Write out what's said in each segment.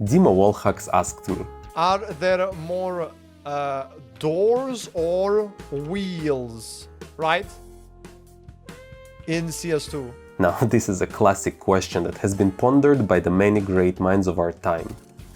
Dima Wallhacks asked me. Are there more doors or wheels, right? In CS2. Now, this is a classic question that has been pondered by the many great minds of our time.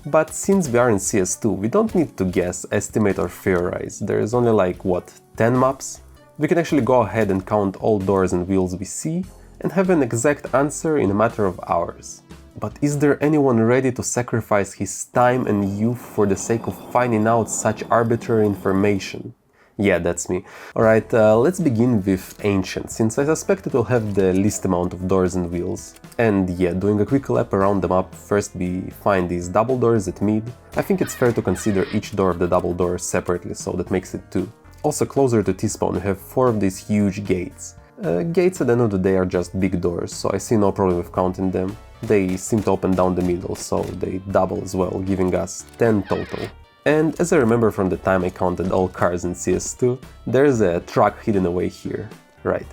But since we are in CS2, we don't need to guess, estimate or theorize. There is only like, what, 10 maps? We can actually go ahead and count all doors and wheels we see and have an exact answer in a matter of hours. But is there anyone ready to sacrifice his time and youth for the sake of finding out such arbitrary information? Yeah, that's me. Alright, let's begin with Ancient, since I suspect it will have the least amount of doors and wheels. And yeah, doing a quick lap around the map, first we find these double doors at mid. I think it's fair to consider each door of the double door separately, so that makes it 2. Also closer to T-spawn we have 4 of these huge gates. Gates at the end of the day are just big doors, so I see no problem with counting them. They seem to open down the middle, so they double as well, giving us 10 total. And as I remember from the time I counted all cars in CS2, there's a truck hidden away here. Right.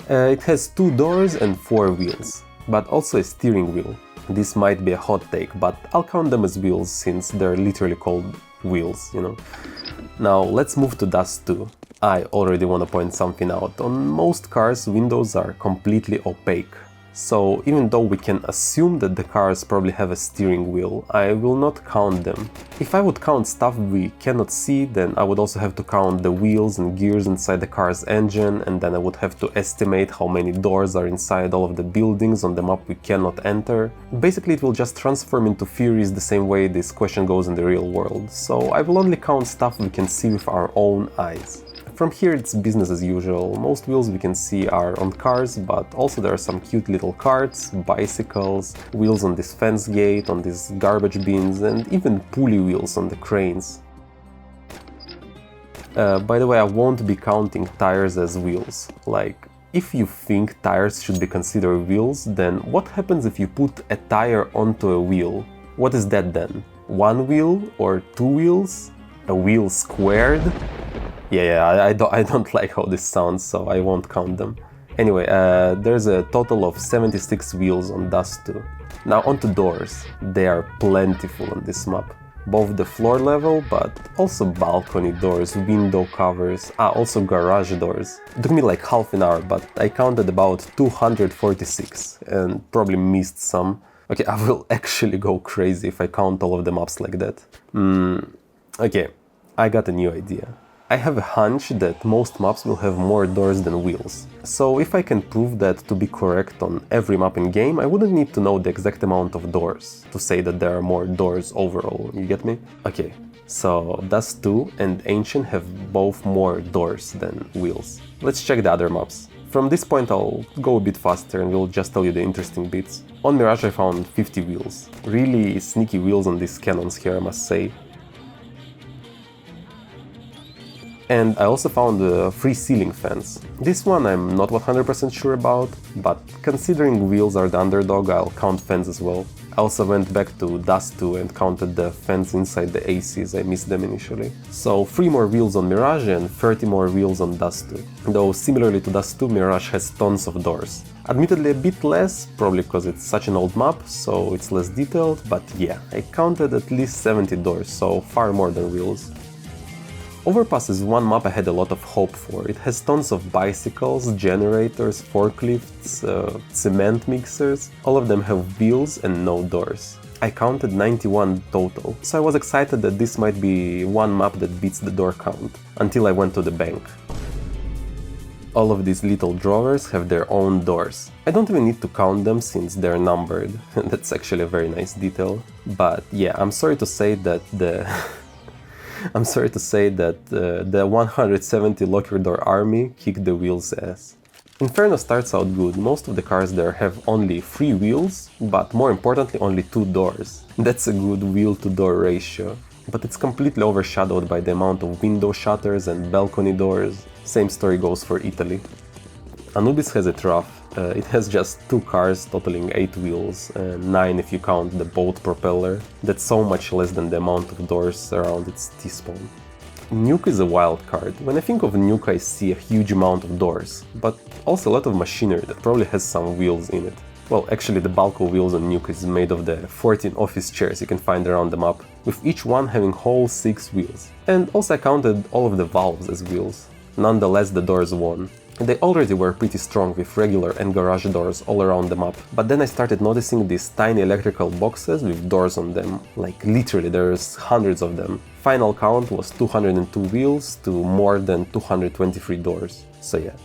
It has 2 doors and 4 wheels, but also a steering wheel. This might be a hot take, but I'll count them as wheels since they're literally called wheels, you know. Now let's move to Dust 2. I already want to point something out. On most cars, windows are completely opaque. So even though we can assume that the cars probably have a steering wheel, I will not count them. If I would count stuff we cannot see, then I would also have to count the wheels and gears inside the car's engine, and then I would have to estimate how many doors are inside all of the buildings on the map we cannot enter. Basically it will just transform into theories the same way this question goes in the real world, so I will only count stuff we can see with our own eyes. From here it's business as usual. Most wheels we can see are on cars, but also there are some cute little carts, bicycles, wheels on this fence gate, on these garbage bins, and even pulley wheels on the cranes. By the way, I won't be counting tires as wheels. Like, if you think tires should be considered wheels, then what happens if you put a tire onto a wheel? What is that then? 1 wheel or 2 wheels? A wheel squared? Yeah, I don't like how this sounds, so I won't count them. Anyway, there's a total of 76 wheels on Dust 2. Now onto doors. They are plentiful on this map. Both the floor level, but also balcony doors, window covers, also garage doors. It took me like half an hour, but I counted about 246 and probably missed some. Okay, I will actually go crazy if I count all of the maps like that. Okay, I got a new idea. I have a hunch that most maps will have more doors than wheels. So if I can prove that to be correct on every map in game, I wouldn't need to know the exact amount of doors to say that there are more doors overall, you get me? Okay, so Dust 2 and Ancient have both more doors than wheels. Let's check the other maps. From this point I'll go a bit faster and will just tell you the interesting bits. On Mirage I found 50 wheels. Really sneaky wheels on these cannons here, I must say. And I also found a free ceiling fence. This one I'm not 100% sure about, but considering wheels are the underdog, I'll count fence as well. I also went back to Dust 2 and counted the fence inside the ACs, I missed them initially. So 3 more wheels on Mirage and 30 more wheels on Dust 2. Though similarly to Dust 2, Mirage has tons of doors. Admittedly a bit less, probably because it's such an old map, so it's less detailed, but yeah, I counted at least 70 doors, so far more than wheels. Overpass is one map I had a lot of hope for. It has tons of bicycles, generators, forklifts, cement mixers. All of them have wheels and no doors. I counted 91 total, so I was excited that this might be one map that beats the door count, until I went to the bank. All of these little drawers have their own doors. I don't even need to count them since they're numbered. That's actually a very nice detail. But yeah, I'm sorry to say that the 170 lock your door army kicked the wheels ass. Inferno starts out good. Most of the cars there have only 3 wheels, but more importantly only 2 doors. That's a good wheel to door ratio. But it's completely overshadowed by the amount of window shutters and balcony doors. Same story goes for Italy. Anubis has it rough. It has just 2 cars totaling 8 wheels, 9 if you count the boat propeller. That's so much less than the amount of doors around its T-spawn. Nuke is a wild card. When I think of Nuke I see a huge amount of doors, but also a lot of machinery that probably has some wheels in it. Well, actually the bulk of wheels on Nuke is made of the 14 office chairs you can find around the map, with each one having whole 6 wheels. And also I counted all of the valves as wheels. Nonetheless, the doors won. They already were pretty strong with regular and garage doors all around the map, but then I started noticing these tiny electrical boxes with doors on them, like literally there's hundreds of them. Final count was 202 wheels to more than 223 doors, so yeah.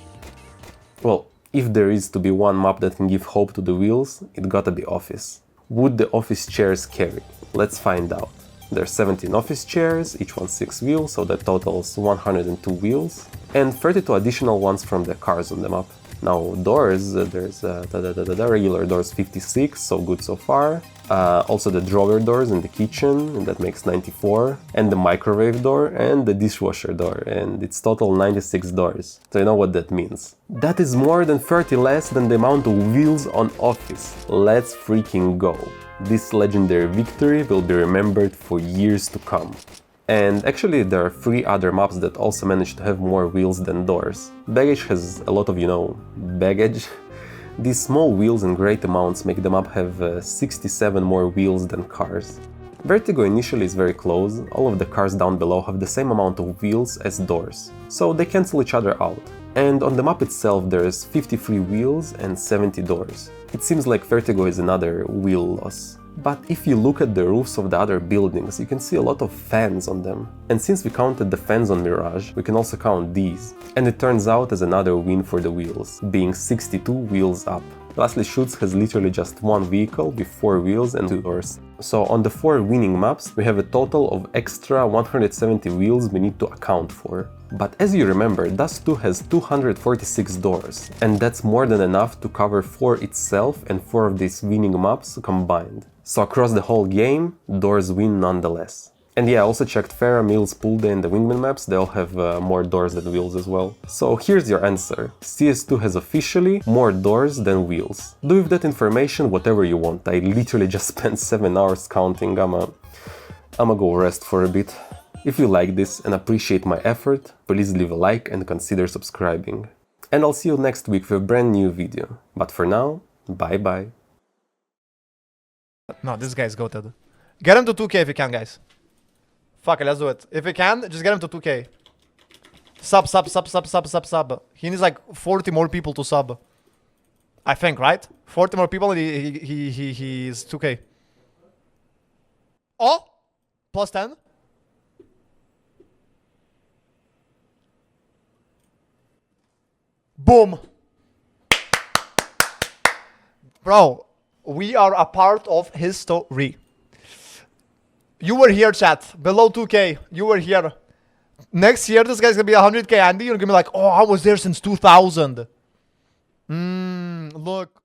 Well, if there is to be one map that can give hope to the wheels, it gotta be Office. Would the office chairs carry? Let's find out. There's 17 office chairs, each one 6 wheels, so that totals 102 wheels, and 32 additional ones from the cars on the map. Now doors, there's the regular doors 56, so good so far. Also the drawer doors in the kitchen, and that makes 94, and the microwave door and the dishwasher door, and it's total 96 doors. So you know what that means. That is more than 30 less than the amount of wheels on Office. Let's freaking go. This legendary victory will be remembered for years to come. And actually there are 3 other maps that also managed to have more wheels than doors. Baggage has a lot of, baggage. These small wheels in great amounts make the map have 67 more wheels than cars. Vertigo initially is very close, all of the cars down below have the same amount of wheels as doors, so they cancel each other out. And on the map itself there's 53 wheels and 70 doors. It seems like Vertigo is another wheel loss. But if you look at the roofs of the other buildings, you can see a lot of fans on them. And since we counted the fans on Mirage, we can also count these. And it turns out as another win for the wheels, being 62 wheels up. Lastly, Shoots has literally just one vehicle with 4 wheels and 2 doors. So on the 4 winning maps, we have a total of extra 170 wheels we need to account for. But as you remember, Dust 2 has 246 doors, and that's more than enough to cover 4 itself and 4 of these winning maps combined. So across the whole game, doors win nonetheless. And yeah, I also checked Farah, Mills, Pool Day and the Wingman maps, they all have more doors than wheels as well. So here's your answer. CS2 has officially more doors than wheels. Do with that information whatever you want. I literally just spent 7 hours counting. I'ma go rest for a bit. If you like this and appreciate my effort, please leave a like and consider subscribing. And I'll see you next week with a brand new video. But for now, bye bye. No, this guy's goated. Get him to 2k if you can, guys. Fuck it, let's do it. If you can, just get him to 2k. Sub. He needs like 40 more people to sub. I think, right? 40 more people and he's 2k. Oh! Plus 10. Boom. Bro, we are a part of history. You were here, chat. Below 2k. You were here. Next year, this guy's gonna be 100k Andy. You're gonna be like, oh, I was there since 2000. Look.